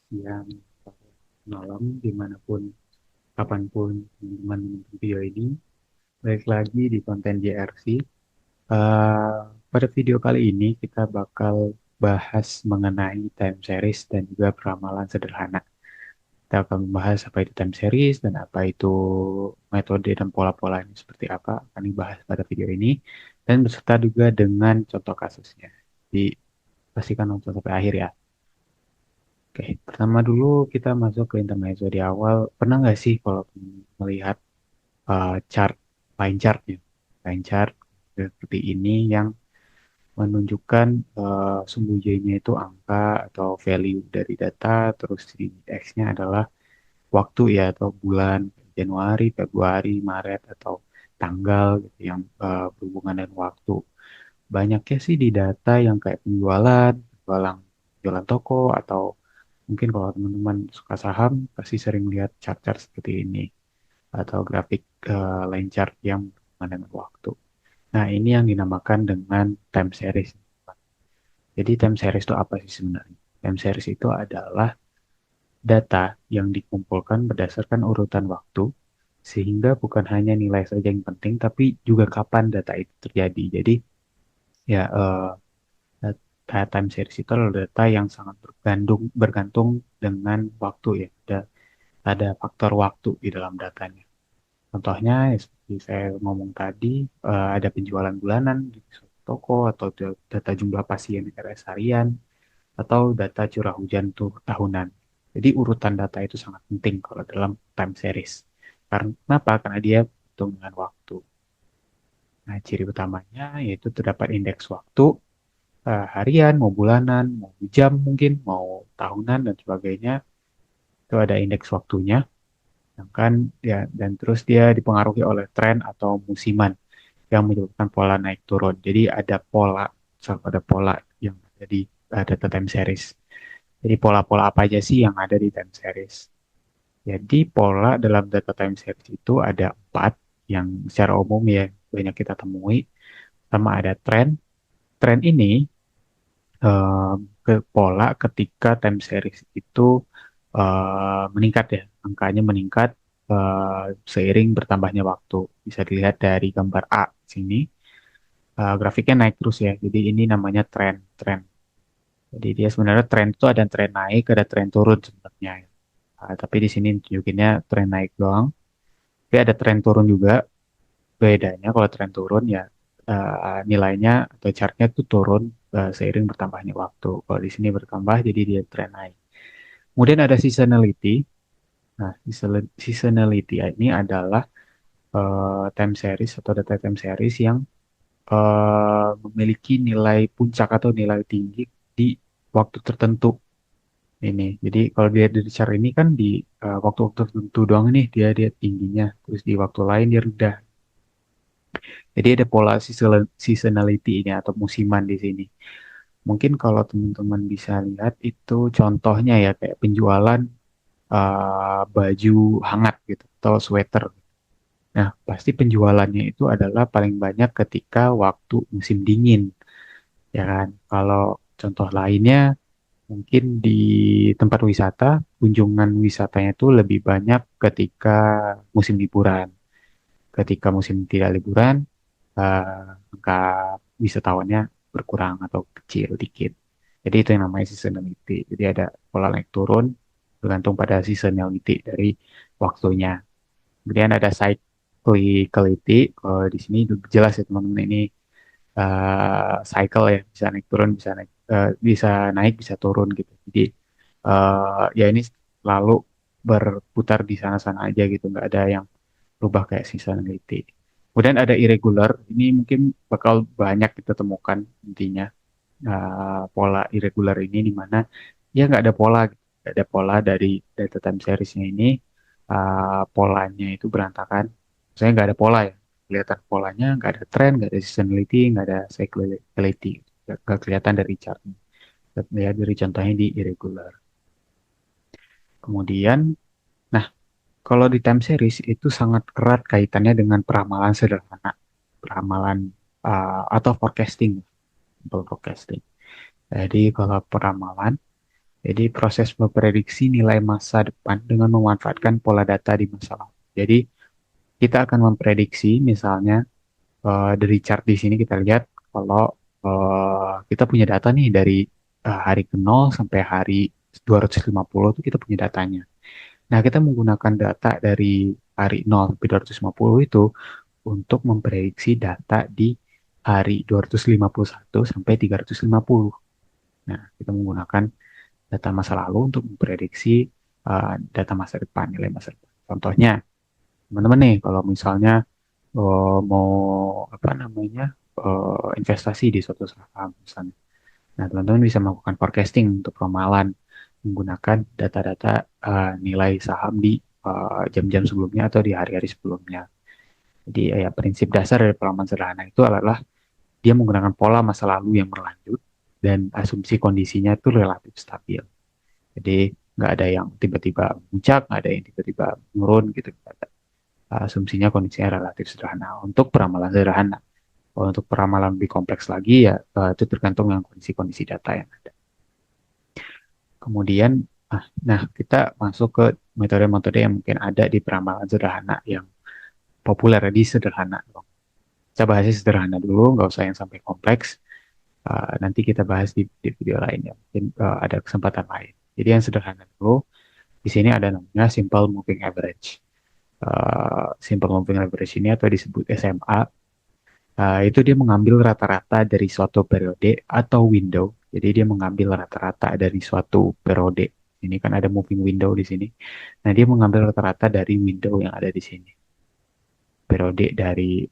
siang, sore, malam, dimanapun, kapanpun teman-teman menonton video ini. Balik lagi di konten JRC. Pada video kali ini kita bakal bahas mengenai time series dan juga peramalan sederhana. Kita akan membahas apa itu time series dan apa itu metode dan pola-polanya seperti apa akan dibahas pada video ini dan beserta juga dengan contoh kasusnya. Jadi pastikan nonton sampai akhir ya. Oke, pertama dulu kita masuk ke intermezzo di awal. Pernah nggak sih kalau melihat chart, line chartnya, line chart seperti ini yang menunjukkan sumbu J-nya itu angka atau value dari data, terus di X-nya adalah waktu ya atau bulan, Januari, Februari, Maret atau tanggal gitu yang berhubungan dengan waktu. Banyaknya sih di data yang kayak penjualan, jualan toko atau mungkin kalau teman-teman suka saham, pasti sering lihat chart-chart seperti ini atau grafik line chart yang berhubungan dengan waktu. Nah, ini yang dinamakan dengan time series. Jadi time series itu apa sih sebenarnya? Time series itu adalah data yang dikumpulkan berdasarkan urutan waktu, sehingga bukan hanya nilai saja yang penting, tapi juga kapan data itu terjadi. Jadi, ya data time series itu adalah data yang sangat bergantung dengan waktu ya. Ada faktor waktu di dalam datanya. Contohnya, ya seperti saya ngomong tadi, ada penjualan bulanan di suatu toko, atau data jumlah pasien di RS harian, atau data curah hujan tuh tahunan. Jadi urutan data itu sangat penting kalau dalam time series. Karena kenapa? Karena dia hitung dengan waktu. Nah, ciri utamanya yaitu terdapat indeks waktu harian, mau bulanan, mau jam mungkin, mau tahunan dan sebagainya. Itu ada indeks waktunya. Sedangkan ya dan terus dia dipengaruhi oleh tren atau musiman yang menyebabkan pola naik turun. Jadi ada pola, ada pola yang ada di data time series. Jadi pola-pola apa aja sih yang ada di time series? Jadi pola dalam data time series itu ada 4 yang secara umum ya banyak kita temui. Pertama ada tren. Tren ini ke pola ketika time series itu meningkat ya, angkanya meningkat seiring bertambahnya waktu. Bisa dilihat dari gambar A sini. Grafiknya naik terus ya. Jadi ini namanya tren, tren. Jadi dia sebenarnya tren itu ada tren naik, ada tren turun sebenarnya. Tapi di sini tunjukinnya tren naik doang. Tapi ada tren turun juga. Bedanya kalau tren turun ya nilainya atau chartnya tuh turun seiring bertambahnya waktu. Kalau di sini bertambah jadi dia tren naik. Kemudian ada seasonality. Nah, seasonality ini adalah time series atau data time series yang memiliki nilai puncak atau nilai tinggi di waktu tertentu ini. Jadi kalau dia dari chart ini kan di waktu-waktu tertentu doang nih dia tingginya, terus di waktu lain dia rendah. Jadi ada pola seasonality ini atau musiman di sini. Mungkin kalau teman-teman bisa lihat itu contohnya ya kayak penjualan baju hangat gitu atau sweater. Nah, pasti penjualannya itu adalah paling banyak ketika waktu musim dingin, ya kan? Kalau contoh lainnya mungkin di tempat wisata, kunjungan wisatanya itu lebih banyak ketika musim liburan. Ketika musim tidak liburan, angka wisatawannya berkurang atau kecil dikit. Jadi itu yang namanya seasonality. Jadi ada pola naik turun bergantung pada seasonality dari waktunya. Kemudian ada cyclicality. Kalau di sini jelas ya teman-teman ini cycle ya, bisa naik turun, bisa naik, bisa turun gitu. Jadi ya ini selalu berputar di sana-sana aja gitu, nggak ada yang berubah kayak seasonality. Kemudian ada irregular, ini mungkin bakal banyak kita temukan intinya pola irregular ini di mana ya nggak ada pola, gitu. Nggak ada pola dari data time seriesnya ini, polanya itu berantakan. Saya nggak ada pola ya, kelihatan polanya, nggak ada trend, nggak ada seasonality, nggak ada cyclicality, nggak kelihatan dari chartnya. Lihat dari contohnya di irregular. Kemudian, nah kalau di time series itu sangat erat kaitannya dengan peramalan sederhana, peramalan atau forecasting, simple forecasting. Jadi kalau peramalan Jadi proses memprediksi nilai masa depan dengan memanfaatkan pola data di masa lalu. Jadi kita akan memprediksi misalnya dari chart di sini kita lihat kalau kita punya data nih dari hari ke 0 sampai hari 250 itu kita punya datanya. Nah, kita menggunakan data dari hari 0 sampai 250 itu untuk memprediksi data di hari 251 sampai 350. Nah, kita menggunakan data masa lalu untuk memprediksi data masa depan, nilai masa depan. Contohnya, teman-teman nih, kalau misalnya mau apa namanya investasi di suatu saham misalnya. Nah, teman-teman bisa melakukan forecasting untuk ramalan menggunakan data-data nilai saham di jam-jam sebelumnya atau di hari-hari sebelumnya. Jadi ya prinsip dasar dari peramalan sederhana itu adalah dia menggunakan pola masa lalu yang berlanjut dan asumsi kondisinya itu relatif stabil. Jadi nggak ada yang tiba-tiba puncak, nggak ada yang tiba-tiba menurun gitu. Asumsinya kondisinya relatif sederhana untuk peramalan sederhana. Kalau untuk peramalan lebih kompleks lagi ya itu tergantung dengan kondisi-kondisi data yang ada. Kemudian, nah kita masuk ke metode-metode yang mungkin ada di peramalan sederhana yang populer di sederhana. Kita bahasnya sederhana dulu, nggak usah yang sampai kompleks. Nanti kita bahas di video lainnya. Mungkin ada kesempatan lain. Jadi yang sederhana dulu, di sini ada namanya simple moving average. Simple moving average ini atau disebut SMA, itu dia mengambil rata-rata dari suatu periode atau window. Jadi dia mengambil rata-rata dari suatu periode. Ini kan ada moving window di sini. Nah, dia mengambil rata-rata dari window yang ada di sini. Periode dari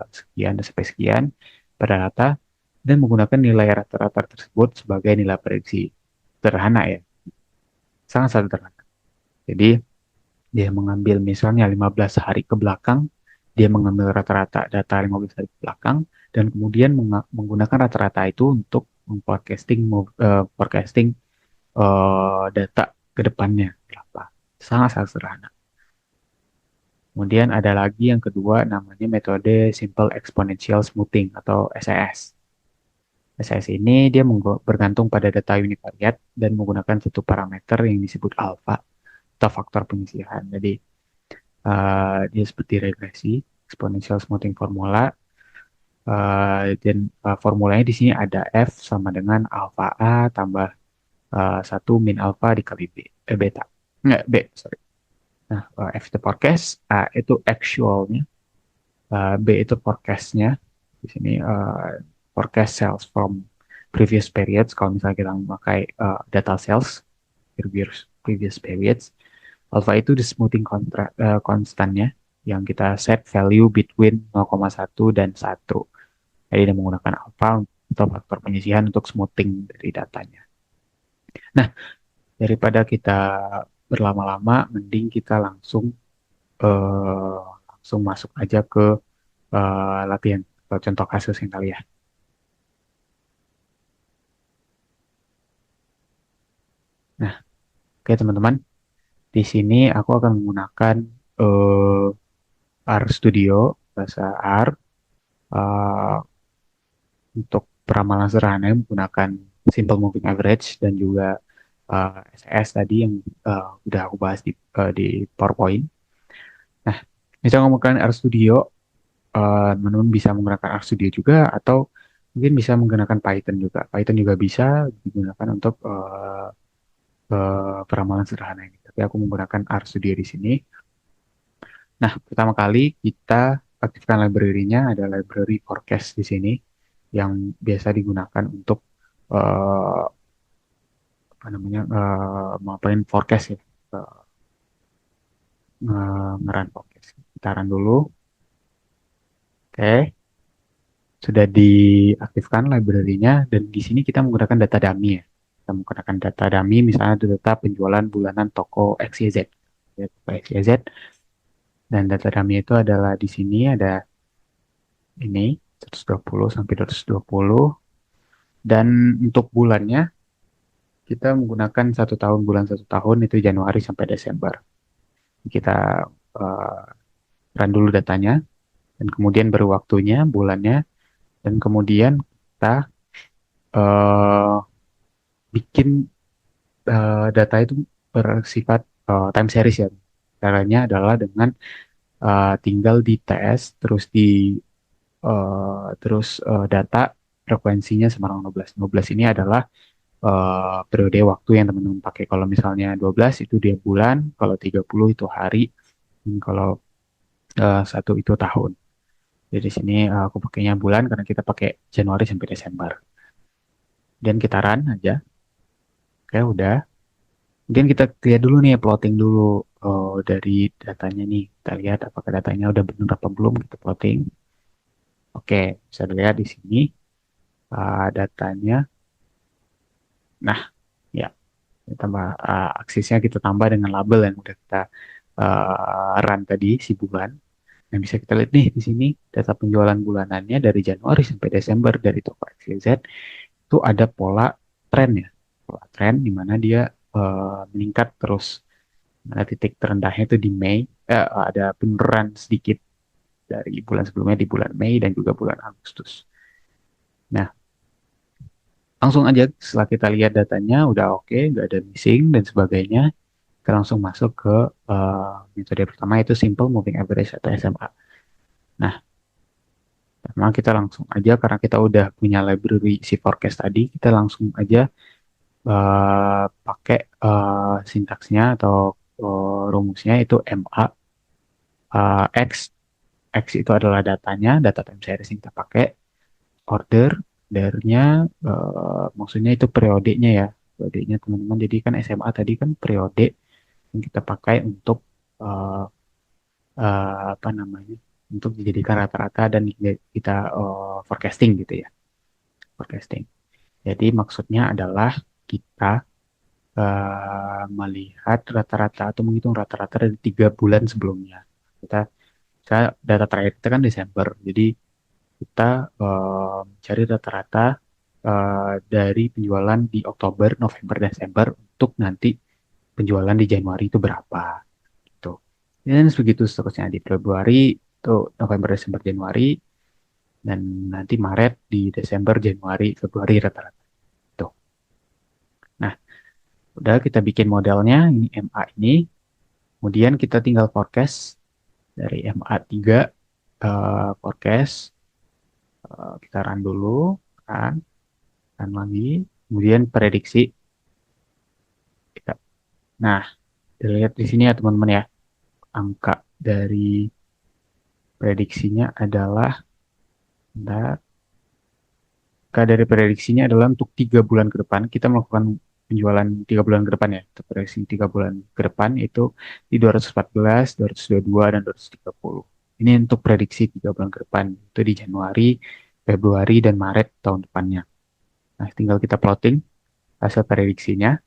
sekian sampai sekian pada rata dan menggunakan nilai rata-rata tersebut sebagai nilai prediksi. Sederhana ya, sangat sederhana. Jadi dia mengambil misalnya 15 hari ke belakang, dia mengambil rata-rata data 15 hari ke belakang, dan kemudian menggunakan rata-rata itu untuk forecasting forecasting data ke depannya berapa. Sangat-sangat sederhana. Kemudian ada lagi yang kedua namanya metode Simple Exponential Smoothing atau SAS. SAS ini dia bergantung pada data univariat dan menggunakan satu parameter yang disebut alpha atau faktor penyisihan. Jadi dia seperti regresi, exponential smoothing formula, dan formulanya di sini ada F sama dengan alpha A tambah 1 min alpha dikali B, beta. Enggak, B, sorry. Nah, F itu forecast, A itu actualnya, B itu forecastnya. Di sini forecast sales from previous periods, kalau misalnya kita memakai data sales, previous periods. Alpha itu the smoothing constantnya yang kita set value between 0,1 dan 1. Jadi dia menggunakan alpha atau faktor penyisihan untuk smoothing dari datanya. Nah, daripada kita berlama-lama, mending kita langsung masuk aja ke latihan atau contoh kasus yang kali ya. Nah, oke teman-teman, di sini aku akan menggunakan R Studio, bahasa R, uh, untuk peramalan sederhana menggunakan simple moving average dan juga SAS tadi yang udah aku bahas di PowerPoint. Nah, misalnya menggunakan RStudio, teman-teman bisa menggunakan RStudio juga atau mungkin bisa menggunakan Python juga. Python juga bisa digunakan untuk peramalan sederhana ini. Tapi aku menggunakan RStudio di sini. Nah, pertama kali kita aktifkan library-nya, ada library forecast di sini yang biasa digunakan untuk uh, apa namanya ngapain forecast ya, ngeran forecast. Kita run dulu. Oke, sudah diaktifkan library-nya dan di sini kita menggunakan data dummy ya. Kita menggunakan data dummy misalnya data penjualan bulanan toko XYZ. Ya, toko XYZ. Dan data dummy itu adalah di sini ada ini 120 sampai 220 dan untuk bulannya kita menggunakan 1 tahun bulan 1 tahun itu Januari sampai Desember. Kita uh, run dulu datanya dan kemudian baru waktunya, bulannya, dan kemudian kita uh, bikin data itu bersifat time series ya. Caranya adalah dengan tinggal dites, data frekuensinya sama 15. 15 ini adalah periode waktu yang teman-teman pakai. Kalau misalnya 12 itu dia bulan, kalau 30 itu hari, dan kalau satu itu tahun. Jadi di sini aku pakainya bulan karena kita pakai Januari sampai Desember. Dan kita run aja. Oke, udah. Kemudian kita lihat dulu nih, plotting dulu dari datanya nih. Kita lihat apakah datanya udah benar apa belum, kita plotting. Oke, bisa dilihat di sini datanya. Nah, ya, kita tambah aksesnya kita tambah dengan label yang udah kita run tadi si bulan. Nah, bisa kita lihat nih di sini data penjualan bulanannya dari Januari sampai Desember dari toko XYZ itu ada pola tren ya. Pola tren di mana dia meningkat terus. Mana titik terendahnya itu di Mei, ada penurunan sedikit dari bulan sebelumnya di bulan Mei dan juga bulan Agustus. Nah, langsung aja setelah kita lihat datanya udah oke, nggak ada missing dan sebagainya, kita langsung masuk ke metode pertama yaitu Simple Moving Average atau SMA. Nah, memang kita langsung aja karena kita udah punya library si forecast tadi, kita langsung aja pakai sintaksnya atau rumusnya itu MA X. X itu adalah datanya, data time series yang kita pakai. Order, ordernya maksudnya itu periodenya ya, periodenya teman-teman. Jadi kan SMA tadi kan periode yang kita pakai untuk uh, apa namanya, untuk dijadikan rata-rata dan kita forecasting gitu ya, forecasting. Jadi maksudnya adalah kita melihat rata-rata atau menghitung rata-rata dari 3 bulan sebelumnya. Kita data terakhir kita kan Desember, jadi kita mencari rata-rata dari penjualan di Oktober, November, Desember untuk nanti penjualan di Januari itu berapa gitu. Dan begitu seterusnya di Februari itu November, Desember, Januari dan nanti Maret di Desember, Januari, Februari rata-rata. Tuh. Nah, udah kita bikin modelnya ini MA ini. Kemudian kita tinggal forecast dari MA3 forecast. Kita run dulu, run, run lagi. Kemudian prediksi. Nah, dilihat di sini ya teman-teman ya, angka dari prediksinya adalah, bentar, angka dari prediksinya adalah untuk 3 bulan ke depan. Kita melakukan penjualan 3 bulan ke depan ya. Untuk prediksi 3 bulan ke depan itu di 214, 222, dan 230. Ini untuk prediksi 3 bulan ke depan. Itu di Januari, Februari, dan Maret tahun depannya. Nah, tinggal kita plotting hasil prediksinya.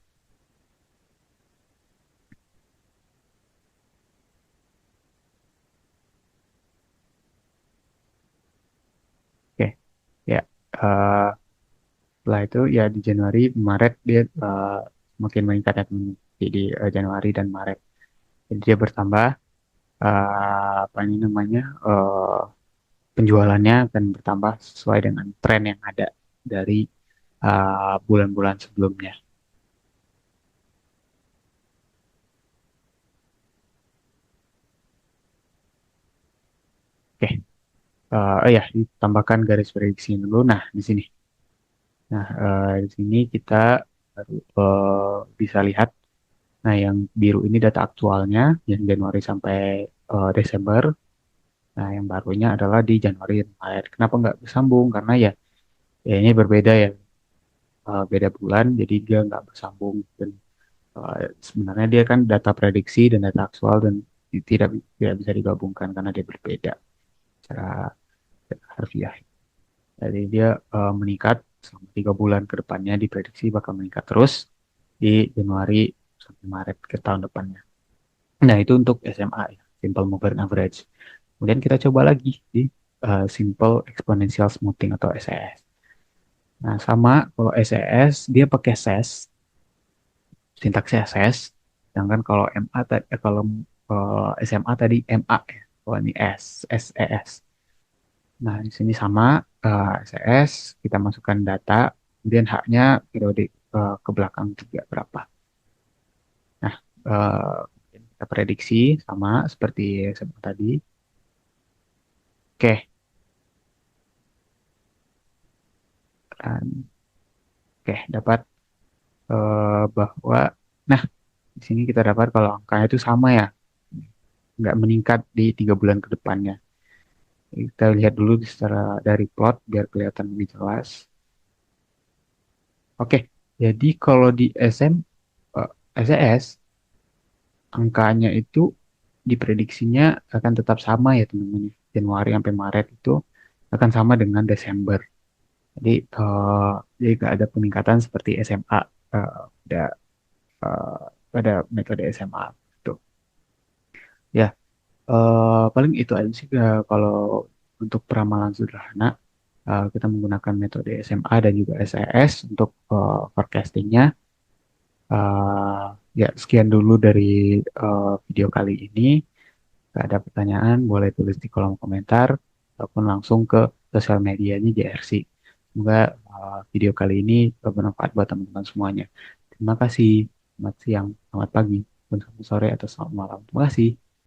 Oke, ya. eh, Setelah itu ya di Januari, Maret dia makin meningkat ya teman. Jadi Januari dan Maret. Jadi dia bertambah apa ini namanya penjualannya akan bertambah sesuai dengan tren yang ada dari bulan-bulan sebelumnya. Oke, ya ditambahkan garis prediksi dulu. Nah di sini, di sini kita baru bisa lihat. Nah yang biru ini data aktualnya yang Januari sampai Desember. Nah, yang barunya adalah di Januari dan Maret. Kenapa nggak bersambung? Karena ya ini berbeda ya, beda bulan, jadi dia nggak bersambung. Dan sebenarnya dia kan data prediksi dan data aktual dan tidak tidak bisa digabungkan karena dia berbeda secara harfiah. Jadi dia meningkat selama 3 bulan ke depannya diprediksi bakal meningkat terus di Januari sampai Maret ke tahun depannya. Nah, itu untuk SMA ya, Simple Moving Average. Kemudian kita coba lagi di Simple Exponential Smoothing atau SES. Nah, sama kalau SES dia pakai SES, sintaksnya SES. Sedangkan kalau MA tadi kalau SMA tadi MA ya. Kalau ini SES. Nah, di sini sama SES, kita masukkan data, kemudian haknya periode ke belakang juga berapa. kita prediksi sama seperti SMA tadi. Oke, dan oke dapat bahwa, nah di sini kita dapat kalau angkanya itu sama ya, nggak meningkat di 3 bulan ke depannya. Kita lihat dulu secara dari plot biar kelihatan lebih jelas. Oke, jadi kalau di SES angkanya itu diprediksinya akan tetap sama ya teman-teman. Januari sampai Maret itu akan sama dengan Desember. Jadi jadi nggak ada peningkatan seperti SMA pada eh, pada metode SMA gitu. Ya, paling itu aja sih kalau untuk peramalan sederhana. Kita menggunakan metode SMA dan juga SES untuk forecastingnya. Eh, ya, sekian dulu dari video kali ini. Jika ada pertanyaan, boleh tulis di kolom komentar ataupun langsung ke sosial medianya JRC. Semoga video kali ini bermanfaat buat teman-teman semuanya. Terima kasih. Selamat siang, selamat pagi, selamat sore, atau selamat malam. Terima kasih.